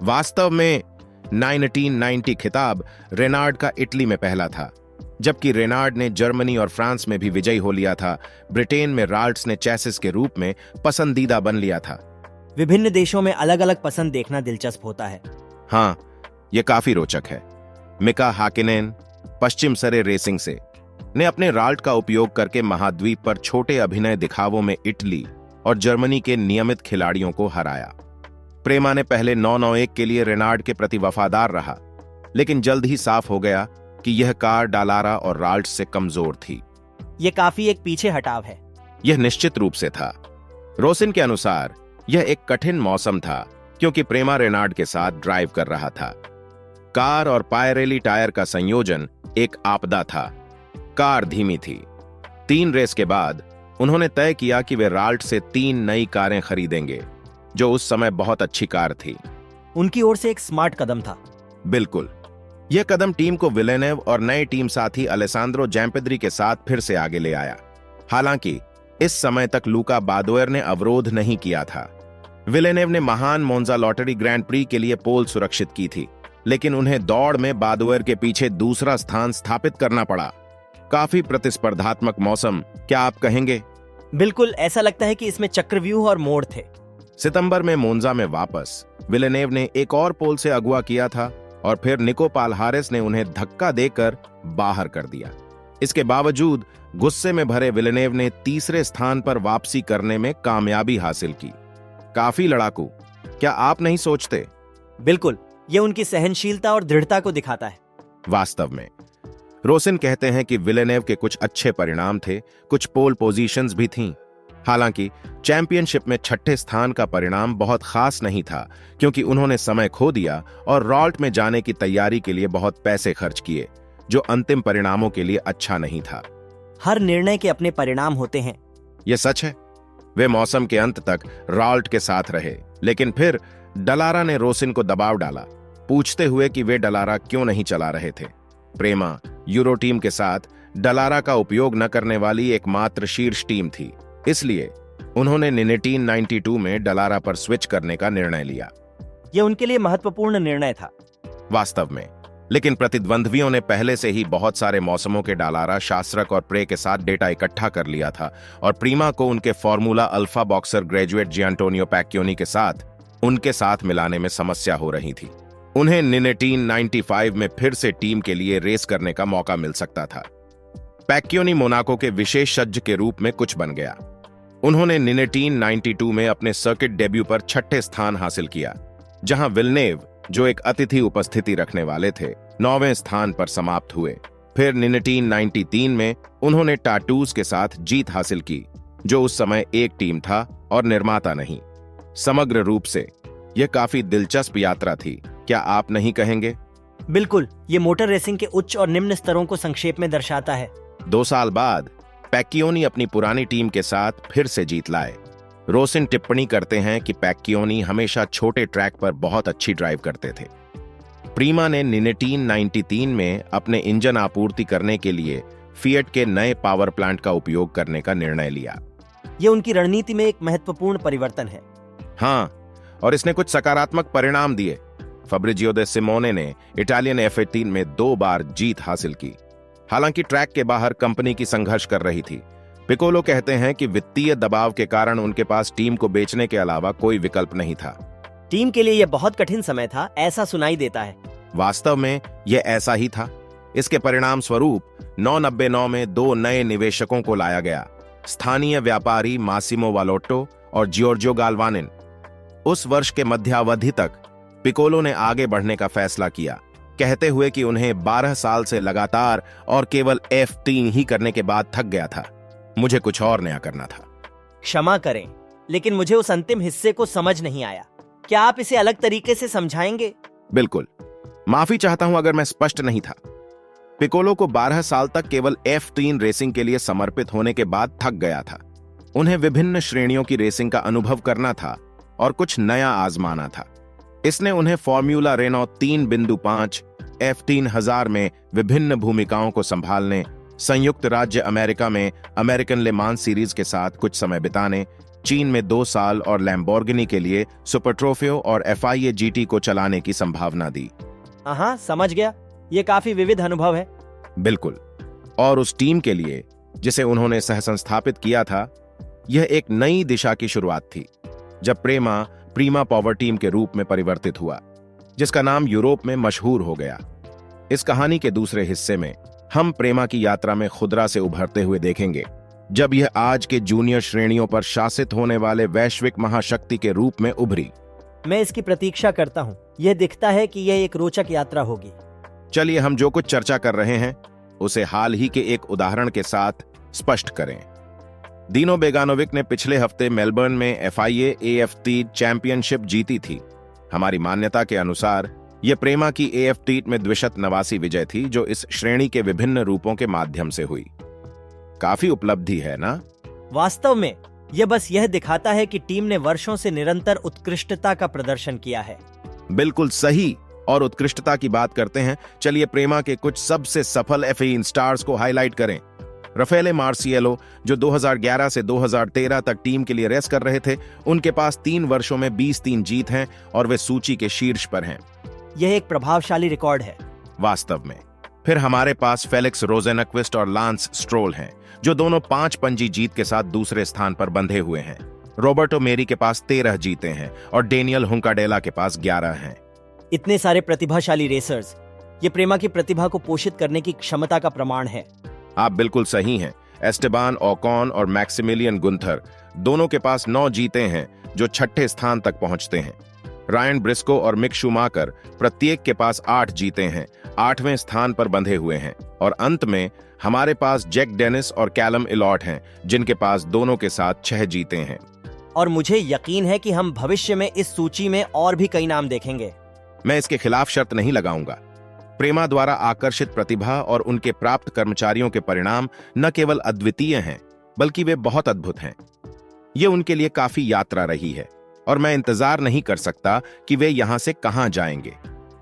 वास्तव में 1990 खिताब रेनार्ड का इटली में पहला था, जबकि रेनार्ड ने जर्मनी और फ्रांस में भी विजयी हो लिया था। ब्रिटेन में राल्ट्स ने चैसिस के रूप में पसंदीदा बन लिया था। विभिन्न देशों में अलग अलग पसंद देखना दिलचस्प होता है। हाँ, ये काफी रोचक है। मिका हाकिनेन पश्चिम सरे रेसिंग से ने अपने राल्ट का उपयोग करके महाद्वीप पर छोटे अभिनय दिखावों में इटली और जर्मनी के नियमित खिलाड़ियों को हराया। प्रेमा ने पहले 991 के लिए रेनार्ड के प्रति वफादार रहा, लेकिन जल्द ही साफ हो गया कि यह कार डालारा और राल्ट से कमजोर थी। यह काफी एक पीछे हटाव है। यह निश्चित रूप से था। रोसिन के अनुसार यह एक कठिन मौसम था, क्योंकि प्रेमा रेनार्ड के साथ ड्राइव कर रहा था। कार और पायरेली टायर का संयोजन एक आपदा था। कार धीमी थी। 3 रेस के बाद उन्होंने तय किया कि वे राल्ट से 3 नई कारें खरीदेंगे, जो उस समय बहुत अच्छी कार थी। उनकी ओर से एक स्मार्ट कदम था। बिल्कुल। यह कदम टीम को विलेनेव और नए टीम साथी अलेसांद्रो जैम्पेद्री के साथ फिर से आगे ले आया। हालांकि इस समय तक लूका बादोएर ने अवरोध नहीं किया था। विलेनेव ने महान मोन्जा लॉटरी ग्रैंड प्री के लिए पोल सुरक्षित की थी, लेकिन उन्हें दौड़ में बादोएर के पीछे दूसरा स्थान स्थापित करना पड़ा। काफी प्रतिस्पर्धात्मक मौसम, क्या आप कहेंगे? बिल्कुल, ऐसा लगता है कि इसमें चक्रव्यूह और मोड़ थे। सितंबर में मोन्जा में वापस विलेनेव ने एक और पोल से अगुवा किया था और फिर निको पाल्हारेस ने उन्हें धक्का देकर बाहर कर दिया। इसके बावजूद गुस्से में भरे विलेनेव ने तीसरे स्थान पर वापसी करने में कामयाबी हासिल की। काफी लड़ाकू, क्या आप नहीं सोचते? बिल्कुल, यह उनकी सहनशीलता और दृढ़ता को दिखाता है। वास्तव में रोसिन कहते हैं कि विलेनेव के कुछ अच्छे परिणाम थे, कुछ पोल पोजीशंस भी थीं। हालांकि चैंपियनशिप में 6ठे स्थान का परिणाम बहुत खास नहीं था, क्योंकि उन्होंने समय खो दिया और राल्ट में जाने की तैयारी के लिए बहुत पैसे खर्च किए, जो अंतिम परिणामों के लिए अच्छा नहीं था। हर निर्णय के अपने परिणाम होते हैं। यह सच है। वे मौसम के अंत तक राल्ट के साथ रहे, लेकिन फिर डालारा ने रोसिन को दबाव डाला, पूछते हुए कि वे डालारा क्यों नहीं चला रहे थे। प्रेमा यूरो टीम के साथ डालारा का उपयोग न करने वाली एकमात्र शीर्ष टीम थी, इसलिए उन्होंने 1992 में डालारा पर स्विच करने का निर्णय लिया। यह उनके लिए महत्वपूर्ण निर्णय था। वास्तव में, लेकिन प्रतिद्वंद्वियों ने पहले से ही बहुत सारे मौसमों के डालारा, शास्त्रक और प्रे के साथ डेटा इकट्ठा कर लिया था और प्रीमा को उनके फॉर्मूला अल्फा बॉक्सर ग्रेजुएट जियांटोनियो पैक्योनी के साथ उनके साथ मिलाने में समस्या हो रही थी। उन्हें 1995 में फिर से टीम के लिए रेस करने का मौका मिल सकता था। पैक्योनी मोनाको के विशेषज्ञ के रूप में कुछ बन गया। उन्होंने 1992 में अपने सर्किट डेब्यू पर 6ठे स्थान हासिल किया, जहां विलनेव, जो एक अतिथि उपस्थिति रखने वाले थे, 9वें स्थान पर समाप्त हुए। फिर 1993 में उन्होंने टाटूज के साथ जीत हासिल की, जो उस समय एक टीम था और निर्माता नहीं। समग्र रूप से यह काफी दिलचस्प यात्रा थी, क्या आप नहीं कहेंगे? बिल्कुल, ये मोटर रेसिंग के उच्च और निम्न स्तरों को संक्षेप में दर्शाता है। 2 साल बाद पैक्योनी अपनी पुरानी टीम के साथ फिर से जीत लाए। रोसिन टिप्पणी करते हैं कि पैक्योनी हमेशा छोटे ट्रैक पर बहुत अच्छी ड्राइव करते थे। प्रीमा ने 1993 में अपने इंजन आपूर्ति करने के लिए फिएट के नए पावर प्लांट का उपयोग करने का निर्णय लिया। यह उनकी रणनीति में एक महत्वपूर्ण परिवर्तन है। हाँ, और इसने कुछ सकारात्मक परिणाम दिए। फब्रिजियो दे सिमोने ने इटालियन F18 में 2 बार जीत हासिल की। हालांकि ट्रैक के बाहर कंपनी की संघर्ष कर रही थी। पिकोलो कहते हैं कि वित्तीय दबाव के कारण उनके पास टीम को बेचने के अलावा कोई विकल्प नहीं था। टीम के लिए यह बहुत कठिन समय था, ऐसा सुनाई देता है। वास्तव में यह ऐसा ही था। इसके परिणाम स्वरूप 999 में 2 नए निवेशकों को लाया गया, स्थानीय व्यापारी मासिमो वालोट्टो और जियोर्जियो गाल्वानिन। उस वर्ष के मध्यावधि तक पिकोलो ने आगे बढ़ने का फैसला किया, कहते हुए कि उन्हें 12 साल से लगातार और केवल F3 ही करने के बाद थक गया था। मुझे कुछ और नया करना था। क्षमा करें, लेकिन मुझे उस अंतिम हिस्से को समझ नहीं आया। क्या आप इसे अलग तरीके से समझाएंगे? बिल्कुल, माफी चाहता हूं अगर मैं स्पष्ट नहीं था। पिकोलो को 12 साल तक केवल F3 रेसिंग के लिए समर्पित होने के बाद थक गया था। उन्हें विभिन्न श्रेणियों की रेसिंग का अनुभव करना था और कुछ नया आजमाना था। इसने उन्हें फॉर्मूला रेनो 3.5 F3000 में विभिन्न भूमिकाओं को संभालने, संयुक्त राज्य अमेरिका में अमेरिकन ले मांस सीरीज के साथ कुछ समय बिताने, चीन में 2 साल और लैम्बोर्गिनी के लिए सुपर ट्रोफियो और FIA GT को चलाने की संभावना दी। हाँ, समझ गया। ये काफी विविध अनुभव है। बिल्कुल। और उस टीम के लिए जिसे उन्होंने सहसंस्थापित किया था, यह एक नई दिशा की शुरुआत थी, जब प्रीमा पावर टीम के रूप में परिवर्तित हुआ, जिसका नाम यूरोप में मशहूर हो गया। इस कहानी के दूसरे हिस्से में हम प्रेमा की यात्रा में खुदरा से उभरते हुए देखेंगे, जब यह आज के जूनियर श्रेणियों पर शासित होने वाले वैश्विक महाशक्ति के रूप में उभरी। मैं इसकी प्रतीक्षा करता हूँ। यह दिखता है कि यह एक रोचक यात्रा होगी। चलिए हम जो कुछ चर्चा कर रहे हैं उसे हाल ही के एक उदाहरण के साथ स्पष्ट करें। दीनो बेगानोविक ने पिछले हफ्ते मेलबर्न में FIA AFT चैंपियनशिप जीती थी। हमारी मान्यता के अनुसार यह प्रेमा की AFT में द्विशत नवासी विजय थी, जो इस श्रेणी के विभिन्न रूपों के माध्यम से हुई। काफी उपलब्धि है ना? वास्तव में यह बस यह दिखाता है कि टीम ने वर्षों से निरंतर उत्कृष्टता का प्रदर्शन किया है। बिल्कुल सही। और उत्कृष्टता की बात करते हैं, चलिए प्रेमा के कुछ सबसे सफल F1 स्टार्स को हाईलाइट करें। राफेल मार्सिएलो, जो 2011 से 2013 तक टीम के लिए रेस कर रहे थे, उनके पास 3 वर्षों में 23 जीत हैं और वे सूची के शीर्ष पर हैं। यह एक प्रभावशाली रिकॉर्ड है वास्तव में। फिर हमारे पास फेलिक्स रोजेनक्विस्ट और लांस स्ट्रोल हैं, जो दोनों 5 पंजी जीत के साथ दूसरे स्थान पर बंधे हुए हैं। रॉबर्टो मेरी के पास 13 जीते हैं और डेनियल हुंकाडेला के पास 11 हैं। इतने सारे प्रतिभाशाली रेसर्स, ये प्रेमा की प्रतिभा को पोषित करने की क्षमता का प्रमाण है। आप बिल्कुल सही हैं। एस्टेबान ओकॉन और मैक्सिमिलियन गुंथर दोनों के पास 9 जीते हैं, जो 6ठे स्थान तक पहुंचते हैं। रायन ब्रिस्को और मिक शूमाकर प्रत्येक के पास 8 जीते हैं, 8वें स्थान पर बंधे हुए हैं। और अंत में हमारे पास जैक डेनिस और कैलम इलॉट हैं, जिनके पास दोनों के साथ 6 जीते हैं। और मुझे यकीन है कि हम भविष्य में इस सूची में और भी कई नाम देखेंगे। मैं इसके खिलाफ शर्त नहीं लगाऊंगा। प्रेमा द्वारा आकर्षित प्रतिभा और उनके प्राप्त कर्मचारियों के परिणाम न केवल अद्वितीय हैं, बल्कि वे बहुत अद्भुत हैं। ये उनके लिए काफी यात्रा रही है और मैं इंतजार नहीं कर सकता कि वे यहां से कहां जाएंगे।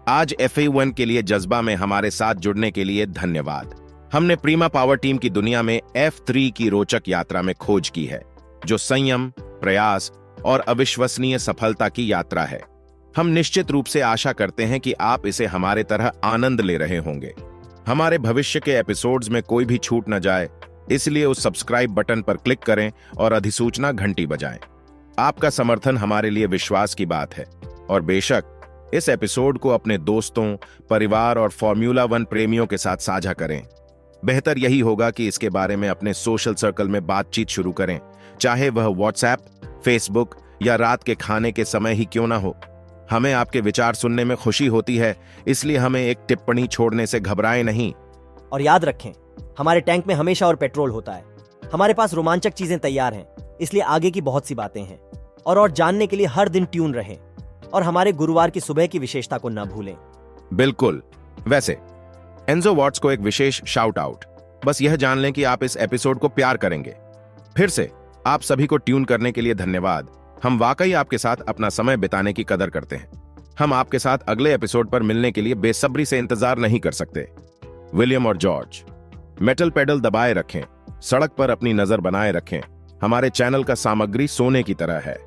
आज FA1 के लिए जज्बा में हमारे साथ जुड़ने के लिए धन्यवाद। हमने प्रीमा पावर टीम की दुनिया में F3 की रोचक यात्रा में खोज की है, जो संयम, प्रयास और अविश्वसनीय सफलता की यात्रा है। हम निश्चित रूप से आशा करते हैं कि आप इसे हमारे तरह आनंद ले रहे होंगे। हमारे भविष्य के एपिसोड्स में कोई भी छूट न जाए, इसलिए उस सब्सक्राइब बटन पर क्लिक करें और अधिसूचना घंटी बजाएं। आपका समर्थन हमारे लिए विश्वास की बात है। और बेशक इस एपिसोड को अपने दोस्तों, परिवार और फॉर्मूला 1 प्रेमियों के साथ साझा करें। बेहतर यही होगा कि इसके बारे में अपने सोशल सर्कल में बातचीत शुरू करें, चाहे वह व्हाट्सएप, फेसबुक या रात के खाने के समय ही क्यों ना हो। हमें आपके विचार सुनने में खुशी होती है, इसलिए हमें एक टिप्पणी छोड़ने से घबराएं नहीं। और याद रखें, हमारे टैंक में हमेशा और पेट्रोल होता है। हमारे पास रोमांचक चीजें तैयार हैं, इसलिए आगे की बहुत सी बातें हैं। और जानने के लिए हर दिन ट्यून रहें और हमारे गुरुवार की सुबह की विशेषता को न भूलें। बिल्कुल। वैसे एंजो वॉट्स को एक विशेष शाउट आउट। बस यह जान लें कि आप इस एपिसोड को प्यार करेंगे। फिर से आप सभी को ट्यून करने के लिए धन्यवाद। हम वाकई आपके साथ अपना समय बिताने की कदर करते हैं। हम आपके साथ अगले एपिसोड पर मिलने के लिए बेसब्री से इंतजार नहीं कर सकते। विलियम और जॉर्ज, मेटल पेडल दबाए रखें, सड़क पर अपनी नजर बनाए रखें। हमारे चैनल का सामग्री सोने की तरह है।